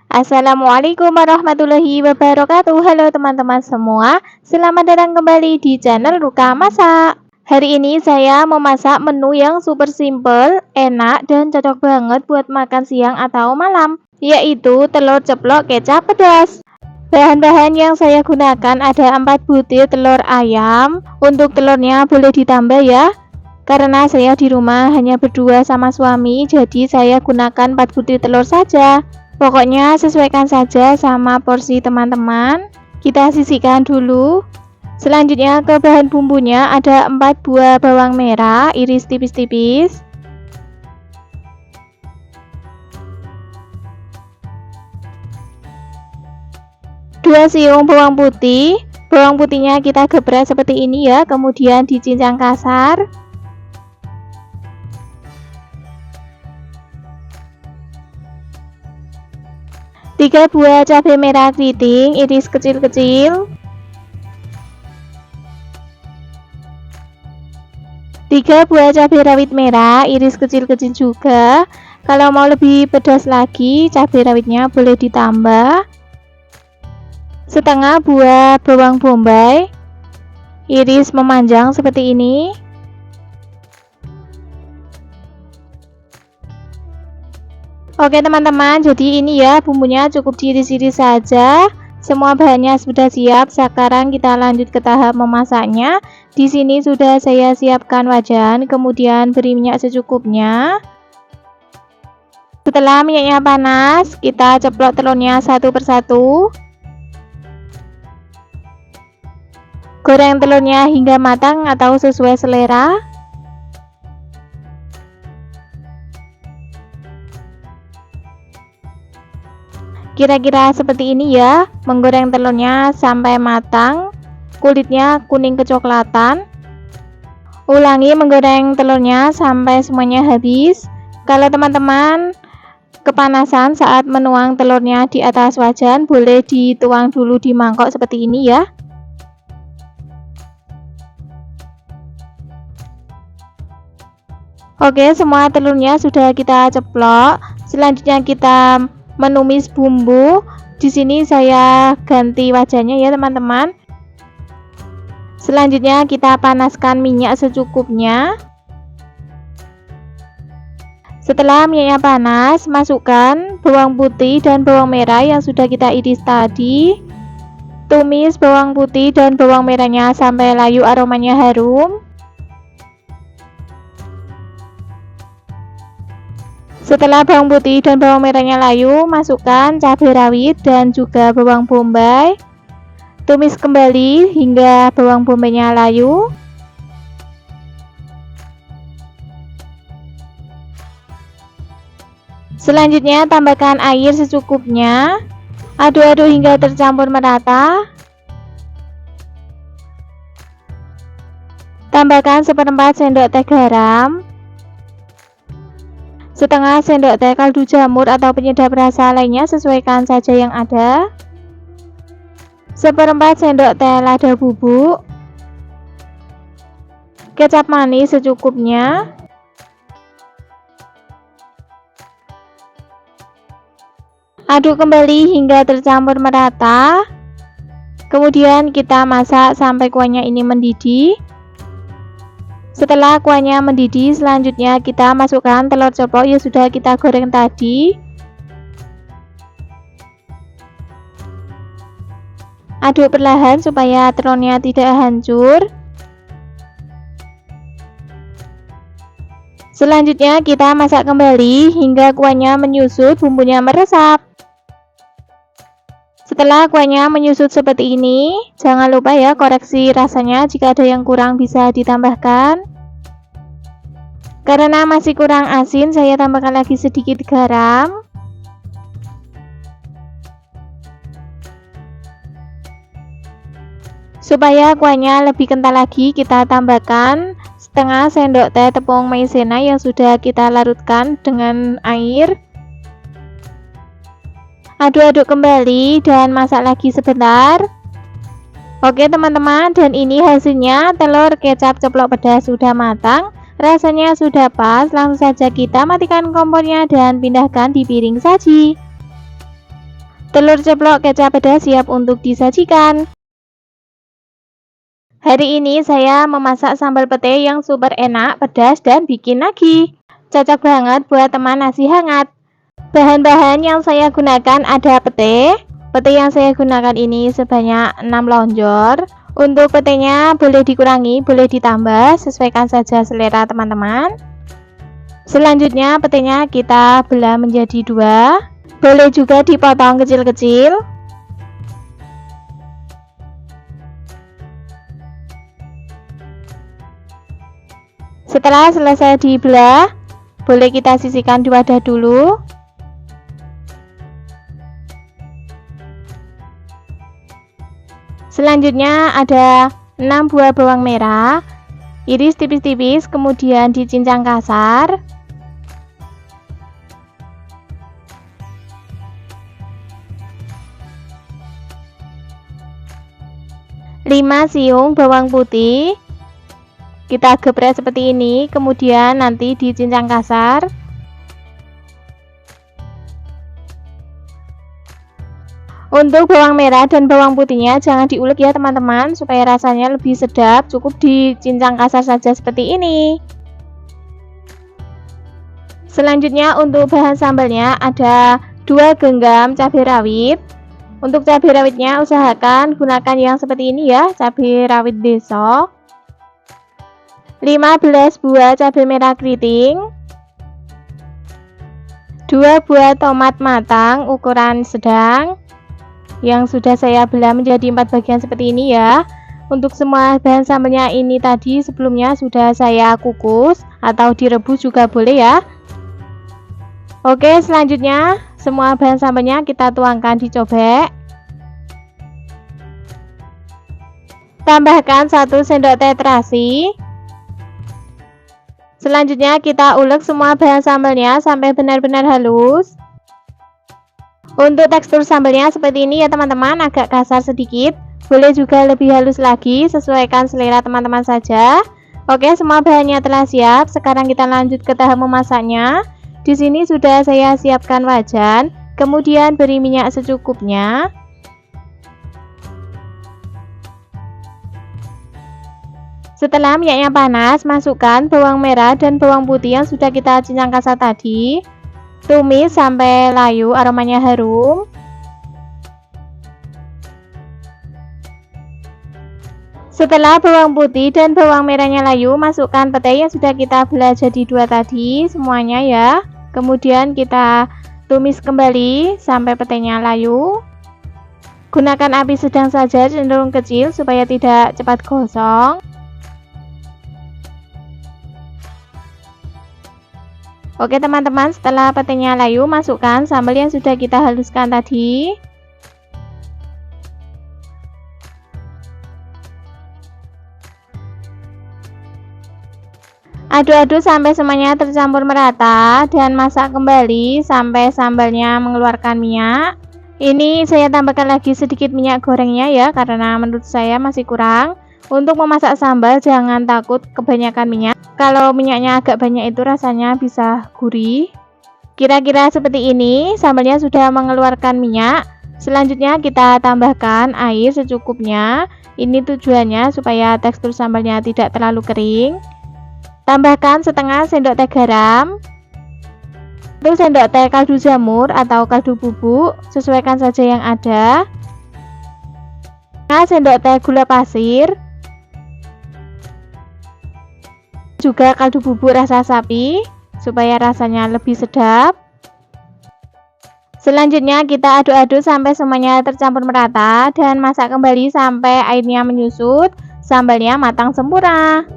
Assalamualaikum warahmatullahi wabarakatuh. Halo teman-teman semua, selamat datang kembali di channel Ruka Masak. Hari ini saya memasak menu yang super simple, enak, dan cocok banget buat makan siang atau malam, yaitu telur ceplok kecap pedas. Bahan-bahan yang saya gunakan ada 4 butir telur ayam. Untuk telurnya boleh ditambah ya, karena saya di rumah hanya berdua sama suami, jadi saya gunakan 4 butir telur saja. Pokoknya sesuaikan saja sama porsi teman-teman. Kita sisihkan dulu. Selanjutnya ke bahan bumbunya ada 4 buah bawang merah iris tipis-tipis, 2 siung bawang putih. Bawang putihnya kita geprek seperti ini ya, kemudian dicincang kasar. 3 buah cabai merah keriting iris kecil-kecil, 3 buah cabai rawit merah iris kecil-kecil juga. Kalau mau lebih pedas lagi, cabai rawitnya boleh ditambah. Setengah buah bawang bombay iris memanjang seperti ini. Oke teman-teman, jadi ini ya bumbunya cukup diiris-iris saja. Semua bahannya sudah siap. Sekarang kita lanjut ke tahap memasaknya. Di sini sudah saya siapkan wajan, kemudian beri minyak secukupnya. Setelah minyaknya panas, kita ceplok telurnya satu persatu. Goreng telurnya hingga matang atau sesuai selera. Kira-kira seperti ini ya, menggoreng telurnya sampai matang, kulitnya kuning kecoklatan. Ulangi menggoreng telurnya sampai semuanya habis. Kalau teman-teman kepanasan saat menuang telurnya di atas wajan, boleh dituang dulu di mangkok seperti ini ya. Oke, semua telurnya sudah kita ceplok. Selanjutnya kita menumis bumbu. Di sini saya ganti wajannya ya teman-teman. Selanjutnya kita panaskan minyak secukupnya. Setelah minyaknya panas, masukkan bawang putih dan bawang merah yang sudah kita iris tadi. Tumis bawang putih dan bawang merahnya sampai layu aromanya harum. Setelah bawang putih dan bawang merahnya layu, masukkan cabai rawit dan juga bawang bombay. Tumis kembali hingga bawang bombaynya layu. Selanjutnya tambahkan air secukupnya. Aduk-aduk hingga tercampur merata. Tambahkan 1/4 sendok teh garam, setengah sendok teh kaldu jamur atau penyedap rasa lainnya, sesuaikan saja yang ada. 1/4 sendok teh lada bubuk, kecap manis secukupnya, aduk kembali hingga tercampur merata. Kemudian kita masak sampai kuahnya ini mendidih. Setelah kuahnya mendidih, selanjutnya kita masukkan telur ceplok yang sudah kita goreng tadi. Aduk perlahan supaya telurnya tidak hancur. Selanjutnya kita masak kembali hingga kuahnya menyusut, bumbunya meresap. Setelah kuahnya menyusut seperti ini, jangan lupa ya koreksi rasanya, jika ada yang kurang bisa ditambahkan. Karena masih kurang asin, saya tambahkan lagi sedikit garam. Supaya kuahnya lebih kental lagi, kita tambahkan setengah sendok teh tepung maizena yang sudah kita larutkan dengan air. Aduk-aduk kembali dan masak lagi sebentar. Oke teman-teman, dan ini hasilnya telur kecap ceplok pedas sudah matang. Rasanya sudah pas, langsung saja kita matikan kompornya dan pindahkan di piring saji. Telur ceplok kecap pedas siap untuk disajikan. Hari ini saya memasak sambal pete yang super enak, pedas, dan bikin nagih. Cocok banget buat teman nasi hangat. Bahan-bahan yang saya gunakan ada pete. Pete yang saya gunakan ini sebanyak 6 lonjor. Untuk petenya boleh dikurangi, boleh ditambah, sesuaikan saja selera teman-teman. Selanjutnya petenya kita belah menjadi 2. Boleh juga dipotong kecil-kecil. Setelah selesai dibelah, boleh kita sisihkan di wadah dulu. Selanjutnya ada 6 buah bawang merah, iris tipis-tipis, kemudian dicincang kasar. Lima siung bawang putih. Kita geprek seperti ini, kemudian nanti dicincang kasar. Untuk bawang merah dan bawang putihnya jangan diulek ya teman-teman, supaya rasanya lebih sedap. Cukup dicincang kasar saja seperti ini. Selanjutnya untuk bahan sambalnya ada 2 genggam cabai rawit. Untuk cabai rawitnya usahakan gunakan yang seperti ini ya, cabai rawit deso. 15 buah cabai merah keriting, 2 buah tomat matang ukuran sedang yang sudah saya belah menjadi 4 bagian seperti ini ya. Untuk semua bahan sambalnya ini tadi sebelumnya sudah saya kukus atau direbus juga boleh ya. Oke, selanjutnya semua bahan sambalnya kita tuangkan di cobek. Tambahkan 1 sendok teh terasi. Selanjutnya kita ulek semua bahan sambalnya sampai benar-benar halus. Untuk tekstur sambalnya seperti ini ya teman-teman, agak kasar sedikit. Boleh juga lebih halus lagi, sesuaikan selera teman-teman saja. Oke, semua bahannya telah siap. Sekarang kita lanjut ke tahap memasaknya. Di sini sudah saya siapkan wajan, kemudian beri minyak secukupnya. Setelah minyaknya panas, masukkan bawang merah dan bawang putih yang sudah kita cincang kasar tadi. Tumis sampai layu, aromanya harum. Setelah bawang putih dan bawang merahnya layu, masukkan pete yang sudah kita belah jadi 2 tadi, semuanya ya. Kemudian kita tumis kembali sampai petenya layu. Gunakan api sedang saja, cenderung kecil supaya tidak cepat gosong. Oke teman-teman, setelah petenya layu, masukkan sambal yang sudah kita haluskan tadi. Aduk-aduk sampai semuanya tercampur merata dan masak kembali sampai sambalnya mengeluarkan minyak. Ini saya tambahkan lagi sedikit minyak gorengnya ya, karena menurut saya masih kurang. Untuk memasak sambal jangan takut kebanyakan minyak. Kalau minyaknya agak banyak itu rasanya bisa gurih. Kira-kira seperti ini, sambalnya sudah mengeluarkan minyak. Selanjutnya kita tambahkan air secukupnya. Ini tujuannya supaya tekstur sambalnya tidak terlalu kering. Tambahkan setengah sendok teh garam, 1 sendok teh kaldu jamur atau kaldu bubuk, sesuaikan saja yang ada. 1 sendok teh gula pasir, juga kaldu bubuk rasa sapi supaya rasanya lebih sedap. Selanjutnya kita aduk-aduk sampai semuanya tercampur merata dan masak kembali sampai airnya menyusut, sambalnya matang sempurna.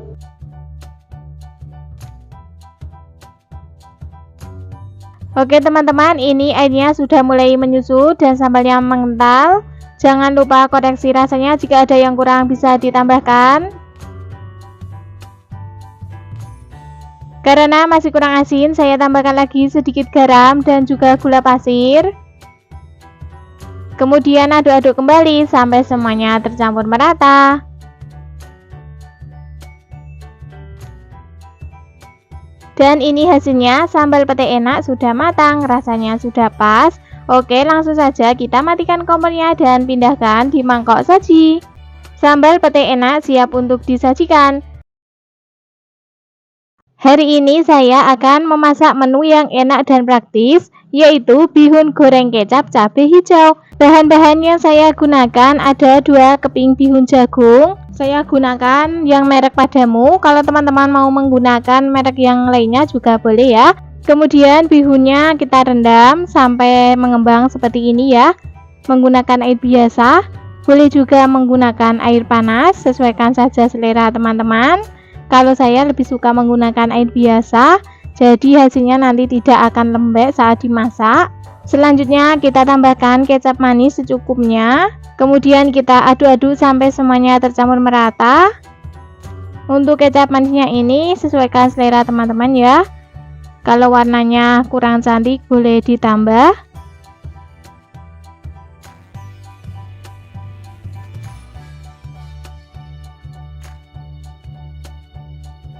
Oke teman-teman, ini airnya sudah mulai menyusut dan sambalnya mengental. Jangan lupa koreksi rasanya, jika ada yang kurang bisa ditambahkan. Karena masih kurang asin, saya tambahkan lagi sedikit garam dan juga gula pasir. Kemudian aduk-aduk kembali sampai semuanya tercampur merata. Dan ini hasilnya, sambal pete enak sudah matang, rasanya sudah pas. Oke, langsung saja kita matikan kompornya dan pindahkan di mangkok saji. Sambal pete enak siap untuk disajikan. Hari ini saya akan memasak menu yang enak dan praktis, yaitu bihun goreng kecap cabai hijau. Bahan-bahan yang saya gunakan ada 2 keping bihun jagung. Saya gunakan yang merek Padamu. Kalau teman-teman mau menggunakan merek yang lainnya juga boleh ya. Kemudian bihunnya kita rendam sampai mengembang seperti ini ya. Menggunakan air biasa. Boleh juga menggunakan air panas, sesuaikan saja selera teman-teman. Kalau saya lebih suka menggunakan air biasa, jadi hasilnya nanti tidak akan lembek saat dimasak. Selanjutnya kita tambahkan kecap manis secukupnya. Kemudian kita aduk-aduk sampai semuanya tercampur merata. Untuk kecap manisnya ini sesuaikan selera teman-teman ya. Kalau warnanya kurang cantik boleh ditambah.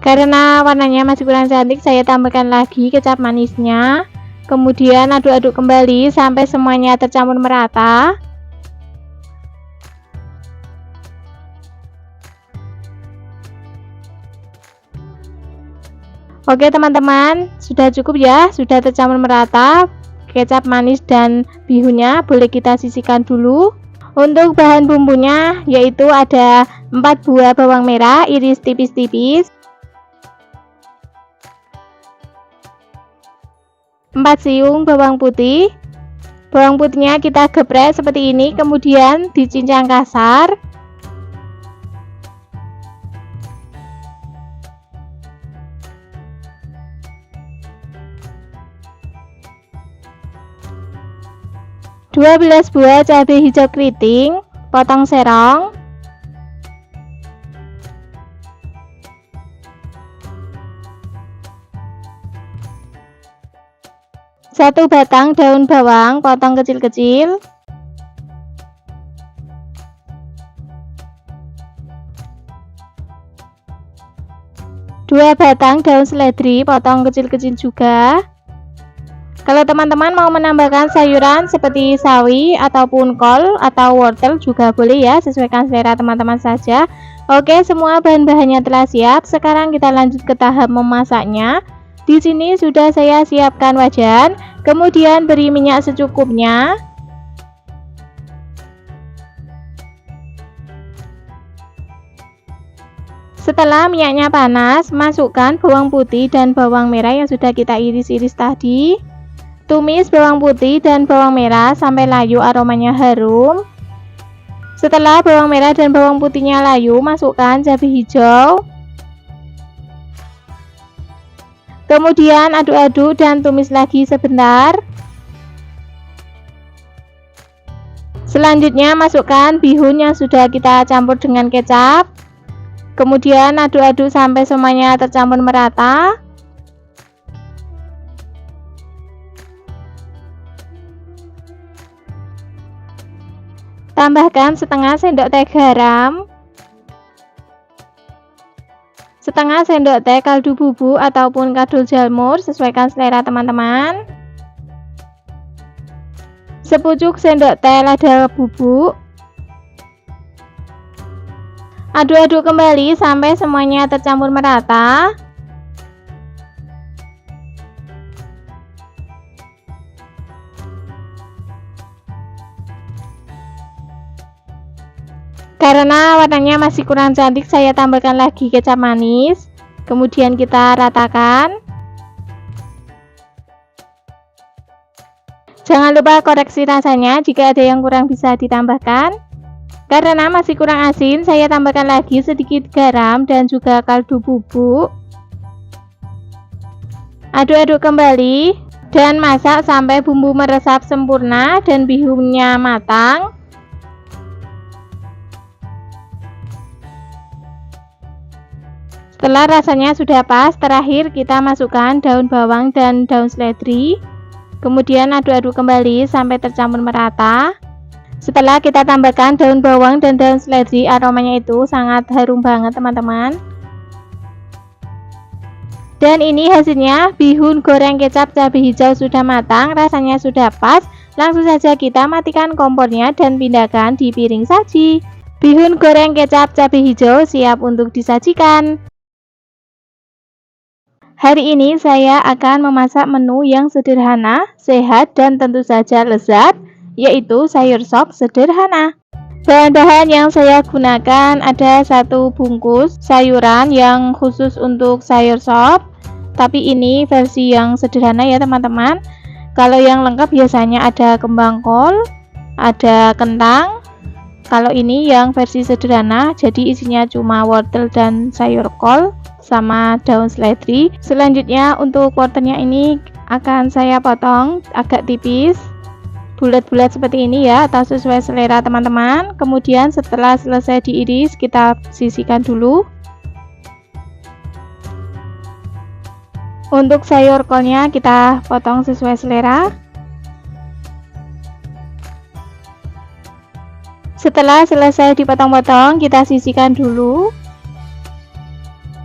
Karena warnanya masih kurang cantik, saya tambahkan lagi kecap manisnya. Kemudian aduk-aduk kembali sampai semuanya tercampur merata. Oke teman-teman, sudah cukup ya, sudah tercampur merata kecap manis dan bihunnya. Boleh kita sisihkan dulu. Untuk bahan bumbunya yaitu ada 4 buah bawang merah iris tipis-tipis, 4 siung bawang putih. Bawang putihnya kita geprek seperti ini, kemudian dicincang kasar. Dua 12 buah cabai hijau keriting, potong serong. 1 batang daun bawang, potong kecil-kecil. 2 batang daun seledri, potong kecil-kecil juga. Kalau teman-teman mau menambahkan sayuran seperti sawi ataupun kol atau wortel juga boleh ya, sesuaikan selera teman-teman saja. Oke, semua bahan-bahannya telah siap. Sekarang kita lanjut ke tahap memasaknya. Di sini sudah saya siapkan wajan, kemudian beri minyak secukupnya. Setelah minyaknya panas, masukkan bawang putih dan bawang merah yang sudah kita iris-iris tadi. Tumis bawang putih dan bawang merah sampai layu aromanya harum. Setelah bawang merah dan bawang putihnya layu, masukkan cabai hijau. Kemudian aduk-aduk dan tumis lagi sebentar. Selanjutnya masukkan bihun yang sudah kita campur dengan kecap. Kemudian aduk-aduk sampai semuanya tercampur merata. Tambahkan setengah sendok teh garam, setengah sendok teh kaldu bubuk ataupun kaldu jamur, sesuaikan selera teman-teman. Sepucuk sendok teh lada bubuk. Aduk-aduk kembali sampai semuanya tercampur merata. Karena warnanya masih kurang cantik, saya tambahkan lagi kecap manis. Kemudian kita ratakan. Jangan lupa koreksi rasanya, jika ada yang kurang bisa ditambahkan. Karena masih kurang asin, saya tambahkan lagi sedikit garam dan juga kaldu bubuk. Aduk-aduk kembali dan masak sampai bumbu meresap sempurna dan bihunnya matang. Setelah rasanya sudah pas, terakhir kita masukkan daun bawang dan daun seledri. Kemudian aduk-aduk kembali sampai tercampur merata. Setelah kita tambahkan daun bawang dan daun seledri, aromanya itu sangat harum banget teman-teman. Dan ini hasilnya, bihun goreng kecap cabai hijau sudah matang, rasanya sudah pas. Langsung saja kita matikan kompornya dan pindahkan di piring saji. Bihun goreng kecap cabai hijau siap untuk disajikan. Hari ini saya akan memasak menu yang sederhana, sehat, dan tentu saja lezat, yaitu sayur sop sederhana. Bahan-bahan yang saya gunakan ada 1 bungkus sayuran yang khusus untuk sayur sop, tapi ini versi yang sederhana ya teman-teman. Kalau yang lengkap biasanya ada kembang kol, ada kentang. Kalau ini yang versi sederhana, jadi isinya cuma wortel dan sayur kol sama daun seledri. Selanjutnya untuk wortelnya ini akan saya potong agak tipis, bulat-bulat seperti ini ya, atau sesuai selera teman-teman. Kemudian setelah selesai diiris, kita sisihkan dulu. Untuk sayur kolnya kita potong sesuai selera. Setelah selesai dipotong-potong, kita sisihkan dulu.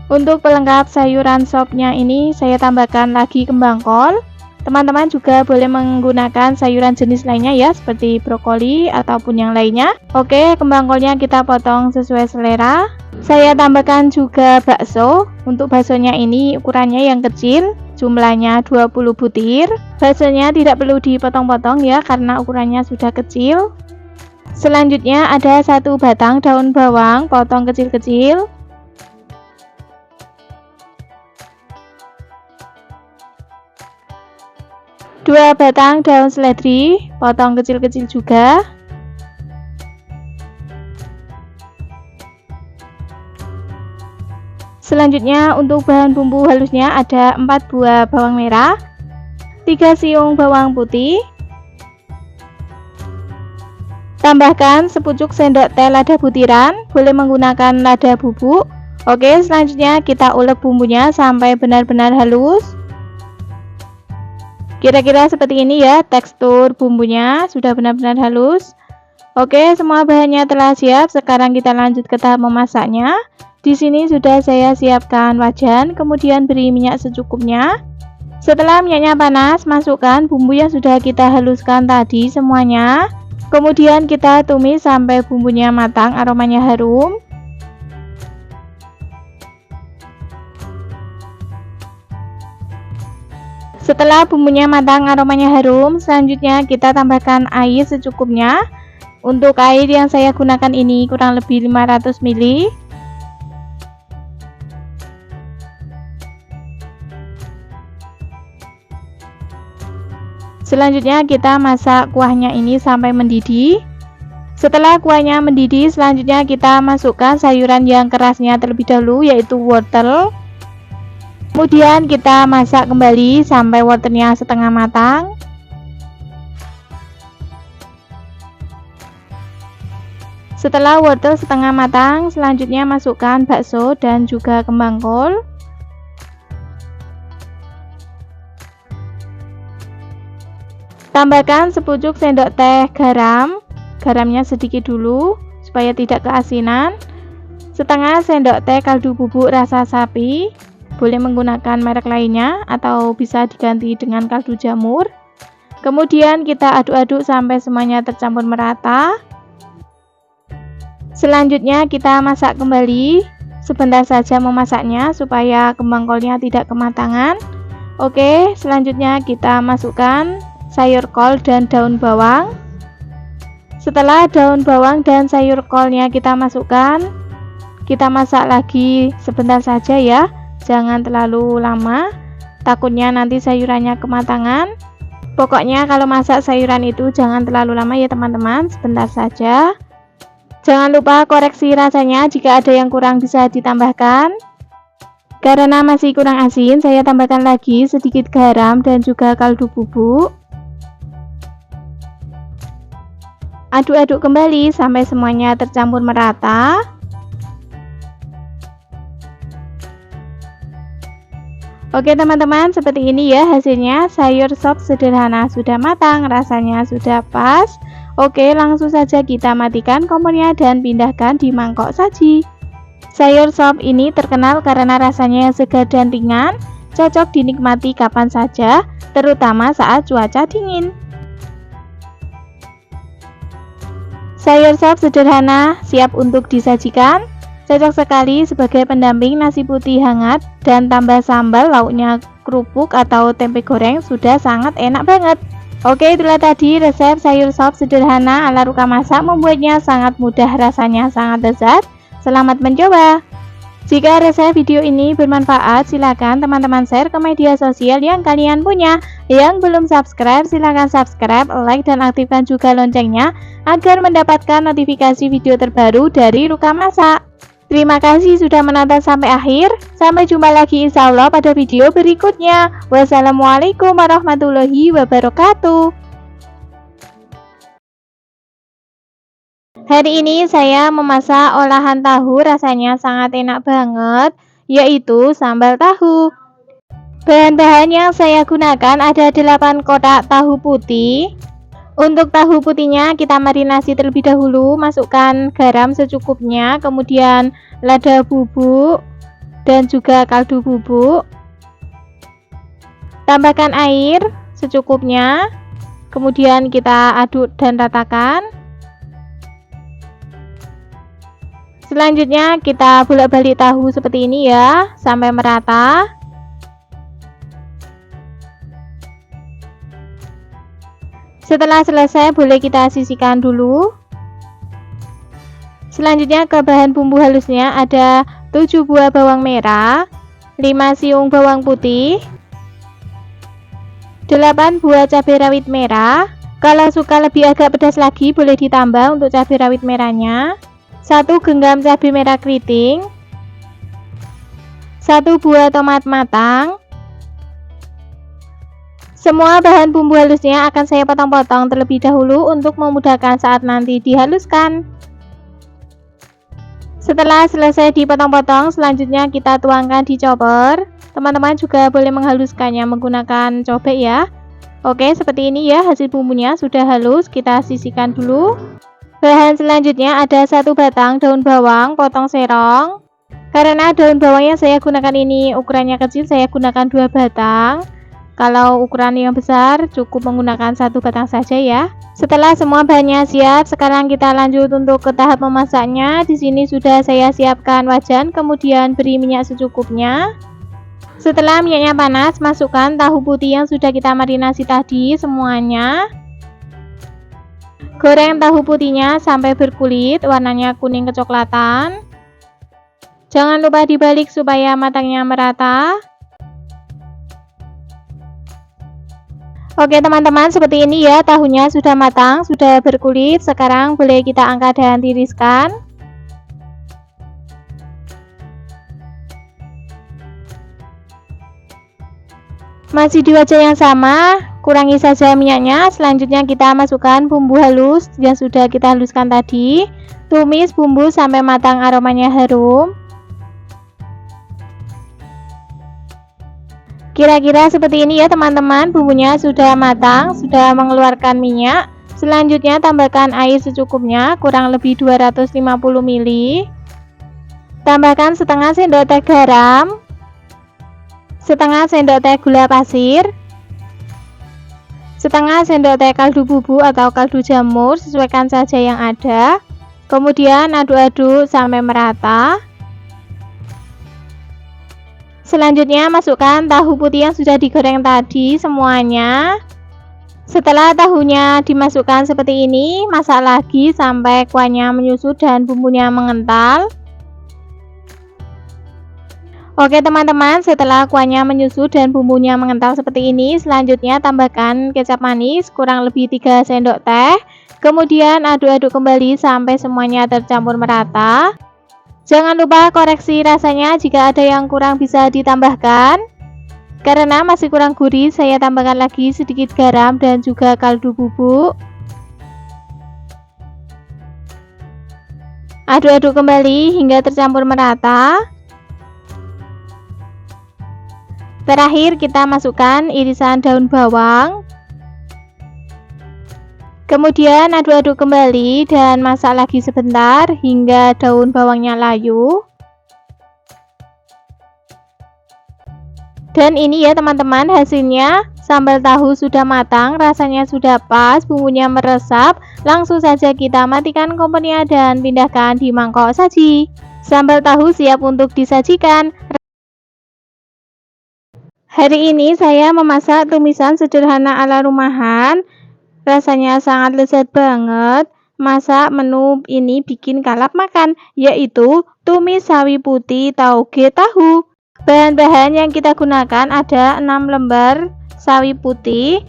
Untuk pelengkap sayuran sopnya ini saya tambahkan lagi kembang kol. Teman-teman juga boleh menggunakan sayuran jenis lainnya ya, seperti brokoli ataupun yang lainnya. Oke, kembang kolnya kita potong sesuai selera. Saya tambahkan juga bakso. Untuk baksonya ini ukurannya yang kecil, jumlahnya 20 butir. Baksonya tidak perlu dipotong-potong ya, karena ukurannya sudah kecil. Selanjutnya ada 1 batang daun bawang, potong kecil-kecil. Dua batang daun seledri, potong kecil-kecil juga. Selanjutnya untuk bahan bumbu halusnya ada 4 buah bawang merah, 3 siung bawang putih. Tambahkan sepucuk sendok teh lada butiran, boleh menggunakan lada bubuk. Oke, selanjutnya kita ulek bumbunya sampai benar-benar halus. Kira-kira seperti ini ya tekstur bumbunya, sudah benar-benar halus. Oke, semua bahannya telah siap. Sekarang kita lanjut ke tahap memasaknya. Di sini sudah saya siapkan wajan, kemudian beri minyak secukupnya. Setelah minyaknya panas, masukkan bumbu yang sudah kita haluskan tadi semuanya. Kemudian kita tumis sampai bumbunya matang, aromanya harum. Setelah bumbunya matang, aromanya harum, selanjutnya kita tambahkan air secukupnya. Untuk air yang saya gunakan ini kurang lebih 500 ml. Selanjutnya kita masak kuahnya ini sampai mendidih. Setelah kuahnya mendidih, selanjutnya kita masukkan sayuran yang kerasnya terlebih dahulu, yaitu wortel. Kemudian kita masak kembali sampai wortelnya setengah matang. Setelah wortel setengah matang, selanjutnya masukkan bakso dan juga kembang kol. Tambahkan sepucuk sendok teh garam. Garamnya sedikit dulu supaya tidak keasinan. Setengah sendok teh kaldu bubuk rasa sapi. Boleh menggunakan merek lainnya atau bisa diganti dengan kaldu jamur. Kemudian kita aduk-aduk sampai semuanya tercampur merata. Selanjutnya kita masak kembali. Sebentar saja memasaknya supaya kembang kolnya tidak kematangan. Oke, selanjutnya kita masukkan sayur kol dan daun bawang. Setelah daun bawang dan sayur kolnya kita masukkan, kita masak lagi sebentar saja ya. Jangan terlalu lama, takutnya nanti sayurannya kematangan. Pokoknya kalau masak sayuran itu jangan terlalu lama ya teman-teman, sebentar saja. Jangan lupa koreksi rasanya, jika ada yang kurang bisa ditambahkan. Karena masih kurang asin, saya tambahkan lagi sedikit garam dan juga kaldu bubuk. Aduk-aduk kembali sampai semuanya tercampur merata. Oke teman-teman, seperti ini ya hasilnya. Sayur sop sederhana sudah matang, rasanya sudah pas. Oke, langsung saja kita matikan kompornya dan pindahkan di mangkok saji. Sayur sop ini terkenal karena rasanya yang segar dan ringan. cocok dinikmati kapan saja, terutama saat cuaca dingin. Sayur sop sederhana, siap untuk disajikan. Cocok sekali sebagai pendamping nasi putih hangat dan tambah sambal lauknya kerupuk atau tempe goreng sudah sangat enak banget. Oke, itulah tadi resep sayur sop sederhana ala Ruka Masak. Membuatnya sangat mudah, rasanya sangat lezat. Selamat mencoba. Jika resep video ini bermanfaat, silakan teman-teman share ke media sosial yang kalian punya. Yang belum subscribe, silakan subscribe, like, dan aktifkan juga loncengnya agar mendapatkan notifikasi video terbaru dari Ruka Masak. Terima kasih sudah menonton sampai akhir. Sampai jumpa lagi insya Allah pada video berikutnya. Wassalamualaikum warahmatullahi wabarakatuh. Hari ini saya memasak olahan tahu, rasanya sangat enak banget, yaitu sambal tahu. Bahan-bahan yang saya gunakan ada 8 kotak tahu putih. Untuk tahu putihnya kita marinasi terlebih dahulu, masukkan garam secukupnya, kemudian lada bubuk dan juga kaldu bubuk. Tambahkan air secukupnya, kemudian kita aduk dan ratakan. Selanjutnya kita bolak-balik tahu seperti ini ya, sampai merata. Setelah selesai boleh kita sisihkan dulu. Selanjutnya ke bahan bumbu halusnya ada 7 buah bawang merah, 5 siung bawang putih, 8 buah cabai rawit merah. Kalau suka lebih agak pedas lagi boleh ditambah untuk cabai rawit merahnya. 1 genggam cabai merah keriting, 1 buah tomat matang. Semua bahan bumbu halusnya akan saya potong-potong terlebih dahulu untuk memudahkan saat nanti dihaluskan. Setelah selesai dipotong-potong, selanjutnya kita tuangkan di chopper. Teman-teman juga boleh menghaluskannya menggunakan cobek ya. Oke, seperti ini ya hasil bumbunya sudah halus, kita sisihkan dulu. Bahan selanjutnya ada 1 batang daun bawang potong serong. Karena daun bawang yang saya gunakan ini ukurannya kecil, saya gunakan 2 batang. Kalau ukuran yang besar cukup menggunakan 1 batang saja ya. Setelah semua bahannya siap, sekarang kita lanjut untuk ke tahap memasaknya. Di sini sudah saya siapkan wajan, kemudian beri minyak secukupnya. Setelah minyaknya panas, masukkan tahu putih yang sudah kita marinasi tadi semuanya. Goreng tahu putihnya sampai berkulit, warnanya kuning kecoklatan. Jangan lupa dibalik supaya matangnya merata. Oke teman-teman, seperti ini ya, tahunya sudah matang, sudah berkulit. Sekarang boleh kita angkat dan tiriskan. Masih di wajan yang sama, kurangi saja minyaknya. Selanjutnya kita masukkan bumbu halus yang sudah kita haluskan tadi. Tumis bumbu sampai matang, aromanya harum. Kira-kira seperti ini ya teman-teman, bumbunya sudah matang, sudah mengeluarkan minyak. Selanjutnya tambahkan air secukupnya, kurang lebih 250 ml. Tambahkan setengah sendok teh garam, setengah sendok teh gula pasir, setengah sendok teh kaldu bubuk atau kaldu jamur, sesuaikan saja yang ada. Kemudian aduk-aduk sampai merata. Selanjutnya masukkan tahu putih yang sudah digoreng tadi semuanya. Setelah tahunya dimasukkan seperti ini, masak lagi sampai kuahnya menyusut dan bumbunya mengental. Oke teman-teman, setelah kuahnya menyusut dan bumbunya mengental seperti ini, selanjutnya tambahkan kecap manis kurang lebih 3 sendok teh. Kemudian aduk-aduk kembali sampai semuanya tercampur merata. Jangan lupa koreksi rasanya jika ada yang kurang bisa ditambahkan. Karena masih kurang gurih, saya tambahkan lagi sedikit garam dan juga kaldu bubuk. Aduk-aduk kembali hingga tercampur merata. Terakhir kita masukkan irisan daun bawang. Kemudian aduk-aduk kembali dan masak lagi sebentar hingga daun bawangnya layu. Dan ini ya teman-teman, hasilnya sambal tahu sudah matang, rasanya sudah pas, bumbunya meresap. Langsung saja kita matikan kompornya dan pindahkan di mangkok saji. Sambal tahu siap untuk disajikan. Hari ini saya memasak tumisan sederhana ala rumahan. Rasanya sangat lezat banget. Masak menu ini bikin kalap makan, yaitu tumis sawi putih tauge tahu. Bahan-bahan yang kita gunakan ada 6 lembar sawi putih,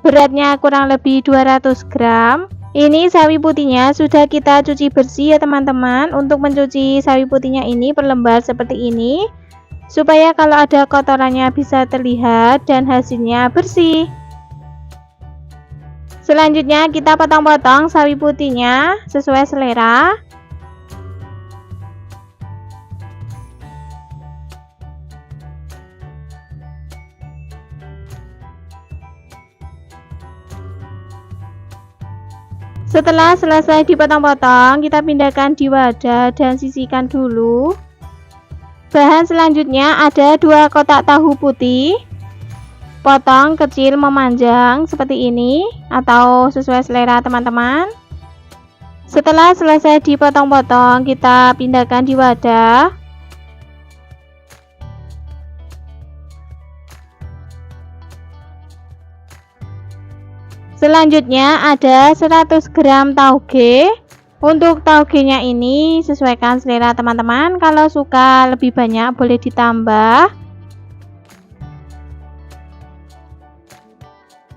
beratnya kurang lebih 200 gram. Ini sawi putihnya sudah kita cuci bersih ya teman-teman. Untuk mencuci sawi putihnya ini per lembar seperti ini, supaya kalau ada kotorannya bisa terlihat dan hasilnya bersih. Selanjutnya kita potong-potong sawi putihnya sesuai selera. Setelah selesai dipotong-potong, kita pindahkan di wadah dan sisihkan dulu. Bahan selanjutnya ada 2 kotak tahu putih. Potong kecil memanjang seperti ini atau sesuai selera teman-teman. Setelah selesai dipotong-potong, kita pindahkan di wadah. Selanjutnya ada 100 gram tauge. Untuk taugenya ini sesuaikan selera teman-teman. Kalau suka lebih banyak boleh ditambah.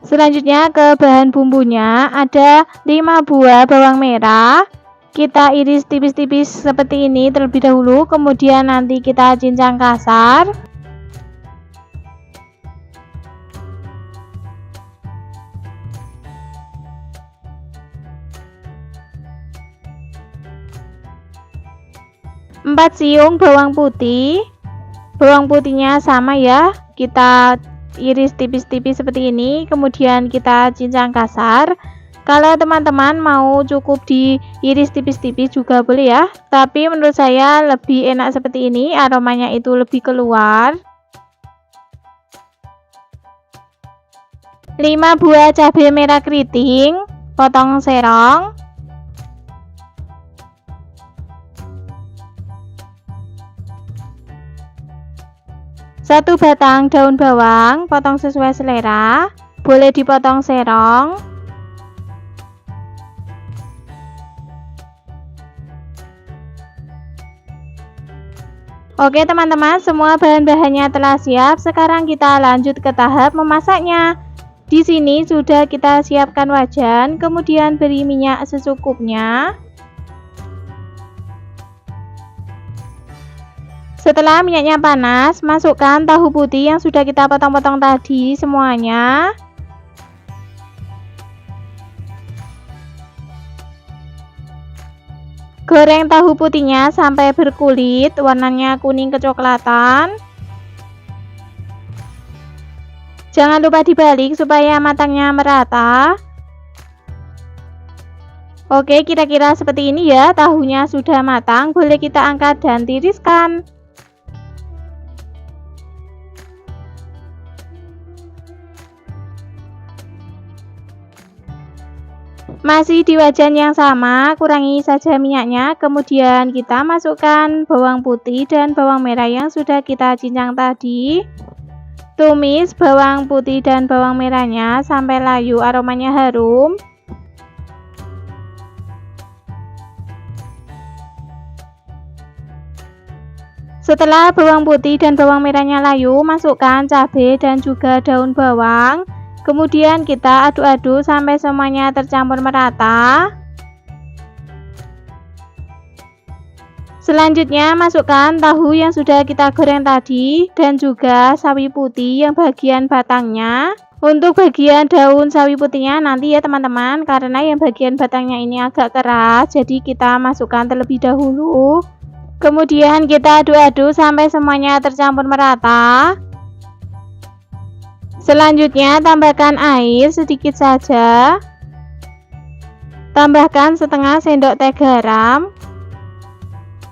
Selanjutnya ke bahan bumbunya, ada 5 buah bawang merah. Kita iris tipis-tipis seperti ini terlebih dahulu, kemudian nanti kita cincang kasar. Empat siung bawang putih. Bawang putihnya sama ya, kita iris tipis-tipis seperti ini, kemudian kita cincang kasar. Kalau teman-teman mau cukup diiris tipis-tipis juga boleh ya, tapi menurut saya lebih enak seperti ini, aromanya itu lebih keluar. 5 buah cabai merah keriting, potong serong. 1 batang daun bawang, potong sesuai selera, boleh dipotong serong. Oke teman-teman, semua bahan-bahannya telah siap. Sekarang kita lanjut ke tahap memasaknya. Di sini sudah kita siapkan wajan, kemudian beri minyak secukupnya. Setelah minyaknya panas, masukkan tahu putih yang sudah kita potong-potong tadi semuanya. Goreng tahu putihnya sampai berkulit, warnanya kuning kecoklatan. Jangan lupa dibalik supaya matangnya merata. Oke, kira-kira seperti ini ya, tahunya sudah matang, boleh kita angkat dan tiriskan. Masih di wajan yang sama, kurangi saja minyaknya, kemudian kita masukkan bawang putih dan bawang merah yang sudah kita cincang tadi. Tumis bawang putih dan bawang merahnya sampai layu, aromanya harum. Setelah bawang putih dan bawang merahnya layu, masukkan cabai dan juga daun bawang. Kemudian kita aduk-aduk sampai semuanya tercampur merata. Selanjutnya masukkan tahu yang sudah kita goreng tadi dan juga sawi putih yang bagian batangnya. Untuk bagian daun sawi putihnya nanti ya teman-teman, karena yang bagian batangnya ini agak keras, jadi kita masukkan terlebih dahulu. Kemudian kita aduk-aduk sampai semuanya tercampur merata. Selanjutnya tambahkan air sedikit saja. Tambahkan setengah sendok teh garam.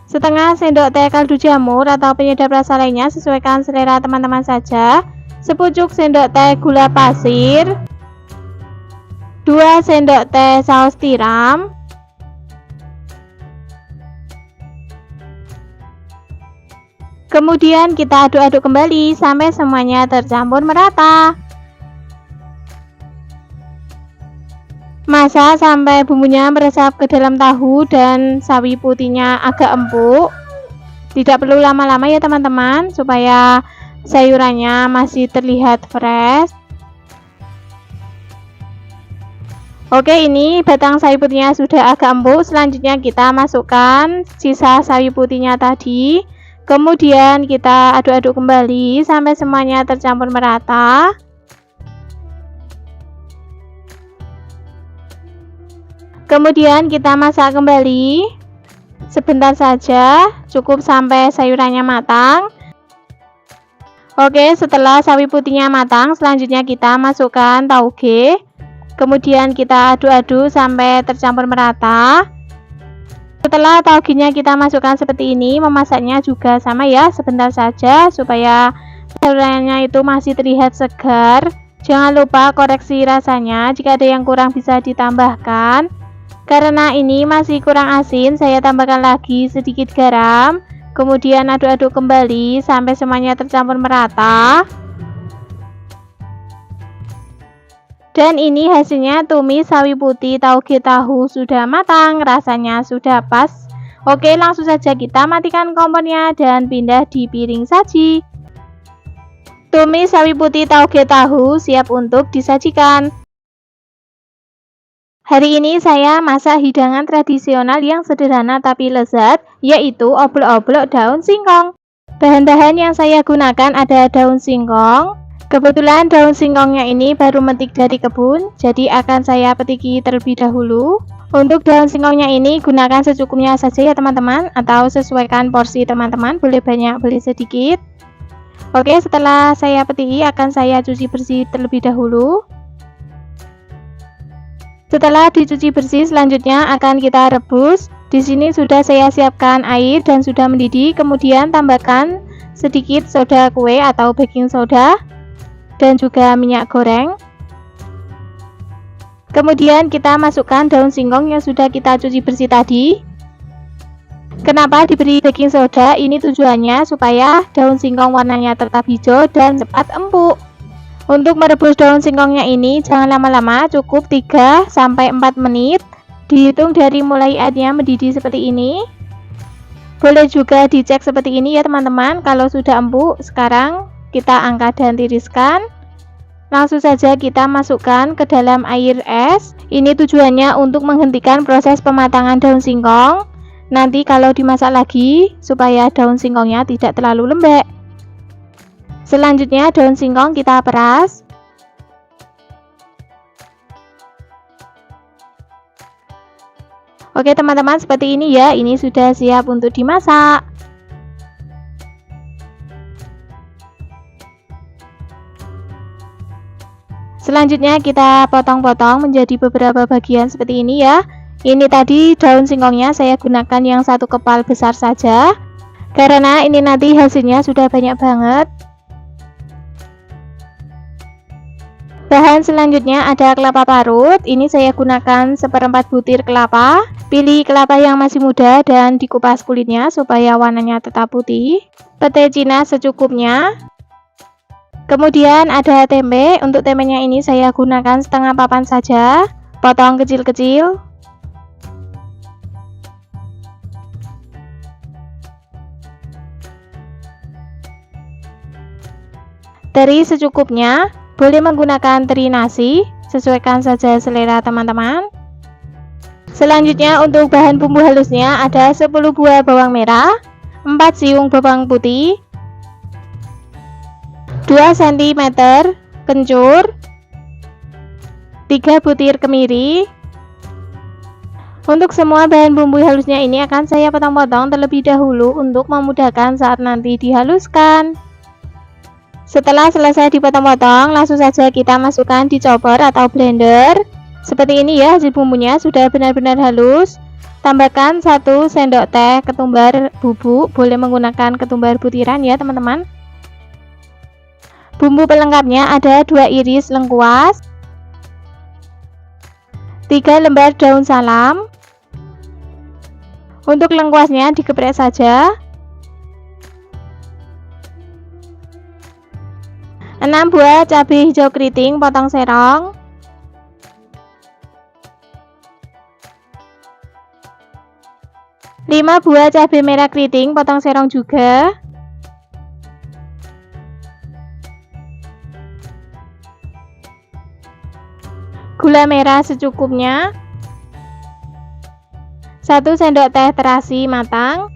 setengah sendok teh kaldu jamur atau penyedap rasa lainnya, sesuaikan selera teman-teman saja, sepucuk sendok teh gula pasir, 2 sendok teh saus tiram, kemudian kita aduk-aduk kembali sampai semuanya tercampur merata. Masak sampai bumbunya meresap ke dalam tahu dan sawi putihnya agak empuk. Tidak perlu lama-lama ya teman-teman, supaya sayurannya masih terlihat fresh. Oke, ini batang sawi putihnya sudah agak empuk. Selanjutnya kita masukkan sisa sawi putihnya tadi. Kemudian kita aduk-aduk kembali sampai semuanya tercampur merata. Kemudian kita masak kembali sebentar saja, cukup sampai sayurannya matang. Oke, setelah sawi putihnya matang, selanjutnya kita masukkan tauge. Kemudian kita aduk-aduk sampai tercampur merata. Setelah taugenya kita masukkan seperti ini, memasaknya juga sama ya, sebentar saja supaya sayurannya itu masih terlihat segar. Jangan lupa koreksi rasanya, jika ada yang kurang bisa ditambahkan. Karena ini masih kurang asin, saya tambahkan lagi sedikit garam. Kemudian aduk-aduk kembali sampai semuanya tercampur merata. Dan ini hasilnya tumis sawi putih tauge tahu sudah matang, rasanya sudah pas. Oke, langsung saja kita matikan kompornya dan pindah di piring saji. Tumis sawi putih tauge tahu siap untuk disajikan. Hari ini saya masak hidangan tradisional yang sederhana tapi lezat, yaitu oblok-oblok daun singkong. Bahan-bahan yang saya gunakan ada daun singkong. Kebetulan daun singkongnya ini baru metik dari kebun, jadi akan saya petiki terlebih dahulu. Untuk daun singkongnya ini gunakan secukupnya saja ya teman-teman, atau sesuaikan porsi teman-teman, boleh banyak boleh sedikit. Oke, setelah saya petiki akan saya cuci bersih terlebih dahulu. Setelah dicuci bersih, selanjutnya akan kita rebus. Di sini sudah saya siapkan air dan sudah mendidih. Kemudian tambahkan sedikit soda kue atau baking soda dan juga minyak goreng. Kemudian kita masukkan daun singkong yang sudah kita cuci bersih tadi. Kenapa diberi baking soda? Ini tujuannya supaya daun singkong warnanya tetap hijau dan cepat empuk. Untuk merebus daun singkongnya ini jangan lama-lama, cukup 3-4 menit. Dihitung dari mulai airnya mendidih seperti ini. Boleh juga dicek seperti ini ya teman-teman. Kalau sudah empuk, sekarang kita angkat dan tiriskan. Langsung saja kita masukkan ke dalam air es. Ini tujuannya untuk menghentikan proses pematangan daun singkong. Nanti kalau dimasak lagi supaya daun singkongnya tidak terlalu lembek. Selanjutnya daun singkong kita peras. Oke teman-teman, seperti ini ya, ini sudah siap untuk dimasak. Selanjutnya kita potong-potong menjadi beberapa bagian seperti ini ya. Ini tadi daun singkongnya saya gunakan yang satu kepal besar saja, karena ini nanti hasilnya sudah banyak banget. Bahan selanjutnya ada kelapa parut. Ini saya gunakan 1/4 butir kelapa. Pilih kelapa yang masih muda dan dikupas kulitnya supaya warnanya tetap putih. Petai Cina secukupnya. Kemudian ada tempe. Untuk tempenya ini saya gunakan setengah papan saja. Potong kecil-kecil. Teri secukupnya. Boleh menggunakan teri nasi, sesuaikan saja selera teman-teman. Selanjutnya untuk bahan bumbu halusnya ada 10 buah bawang merah, 4 siung bawang putih, 2 cm kencur, 3 butir kemiri. Untuk semua bahan bumbu halusnya ini akan saya potong-potong terlebih dahulu untuk memudahkan saat nanti dihaluskan. Setelah selesai dipotong-potong, langsung saja kita masukkan di chopper atau blender. Seperti ini ya, hasil bumbunya sudah benar-benar halus. Tambahkan 1 sendok teh ketumbar bubuk, boleh menggunakan ketumbar butiran ya teman-teman. Bumbu pelengkapnya ada 2 iris lengkuas, 3 lembar daun salam. Untuk lengkuasnya digeprek saja. 6 buah cabai hijau keriting potong serong. 5 buah cabai merah keriting potong serong juga. Gula merah secukupnya. 1 sendok teh terasi matang.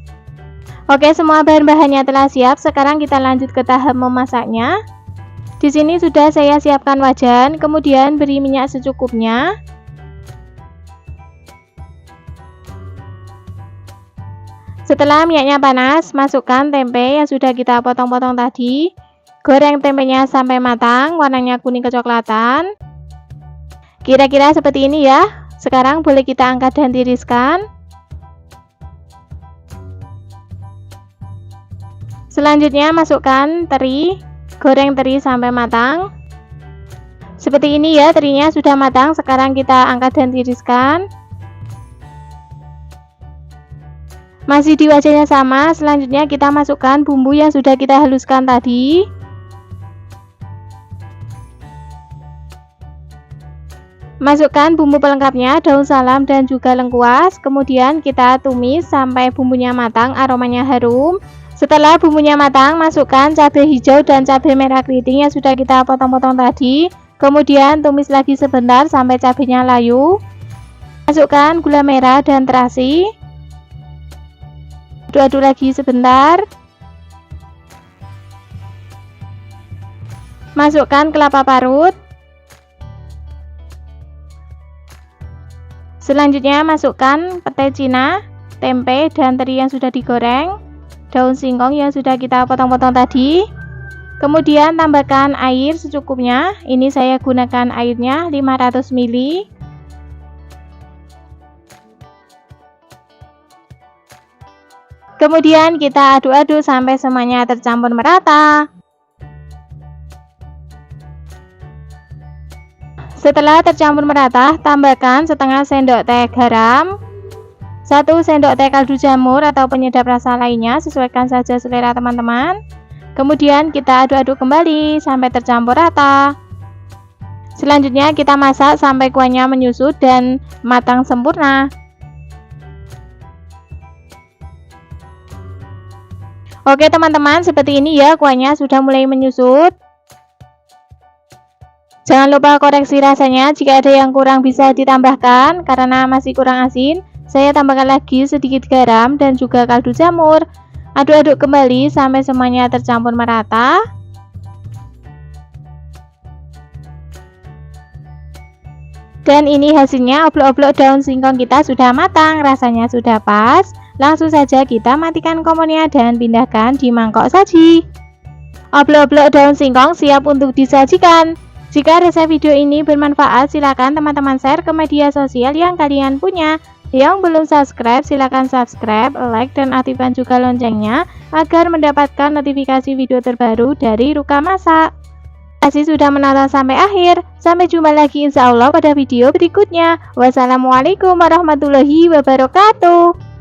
Oke, semua bahan-bahannya telah siap. Sekarang kita lanjut ke tahap memasaknya. Di sini sudah saya siapkan wajan, kemudian beri minyak secukupnya. Setelah minyaknya panas, masukkan tempe yang sudah kita potong-potong tadi. Goreng tempenya sampai matang, warnanya kuning kecoklatan. Kira-kira seperti ini ya. Sekarang boleh kita angkat dan tiriskan. Selanjutnya masukkan teri, goreng teri sampai matang. Seperti ini ya, terinya sudah matang. Sekarang kita angkat dan tiriskan. Masih di wajannya sama. Selanjutnya kita masukkan bumbu yang sudah kita haluskan tadi. Masukkan bumbu pelengkapnya, daun salam dan juga lengkuas. Kemudian kita tumis sampai bumbunya matang, aromanya harum. Setelah bumbunya matang, masukkan cabai hijau dan cabai merah keriting yang sudah kita potong-potong tadi. Kemudian tumis lagi sebentar sampai cabainya layu. Masukkan gula merah dan terasi. Aduk-aduk lagi sebentar. Masukkan kelapa parut. Selanjutnya masukkan petai cina, tempe dan teri yang sudah digoreng, daun singkong yang sudah kita potong-potong tadi. Kemudian tambahkan air secukupnya. Ini saya gunakan airnya 500 ml. Kemudian kita aduk-aduk sampai semuanya tercampur merata. Setelah tercampur merata, tambahkan setengah sendok teh garam, 1 sendok teh kaldu jamur atau penyedap rasa lainnya, sesuaikan saja selera teman-teman. Kemudian kita aduk-aduk kembali sampai tercampur rata. Selanjutnya kita masak sampai kuahnya menyusut dan matang sempurna. Oke teman-teman, seperti ini ya, kuahnya sudah mulai menyusut. Jangan lupa koreksi rasanya, jika ada yang kurang bisa ditambahkan. Karena masih kurang asin, saya tambahkan lagi sedikit garam dan juga kaldu jamur. Aduk-aduk kembali sampai semuanya tercampur merata. Dan ini hasilnya, oblok-oblok daun singkong kita sudah matang, rasanya sudah pas. Langsung saja kita matikan kompornya dan pindahkan di mangkok saji. Oblok-oblok daun singkong siap untuk disajikan. Jika resep video ini bermanfaat, silakan teman-teman share ke media sosial yang kalian punya. Yang belum subscribe, silakan subscribe, like, dan aktifkan juga loncengnya agar mendapatkan notifikasi video terbaru dari Ruka Masak. Terima kasih sudah menonton sampai akhir. Sampai jumpa lagi insya Allah pada video berikutnya. Wassalamualaikum warahmatullahi wabarakatuh.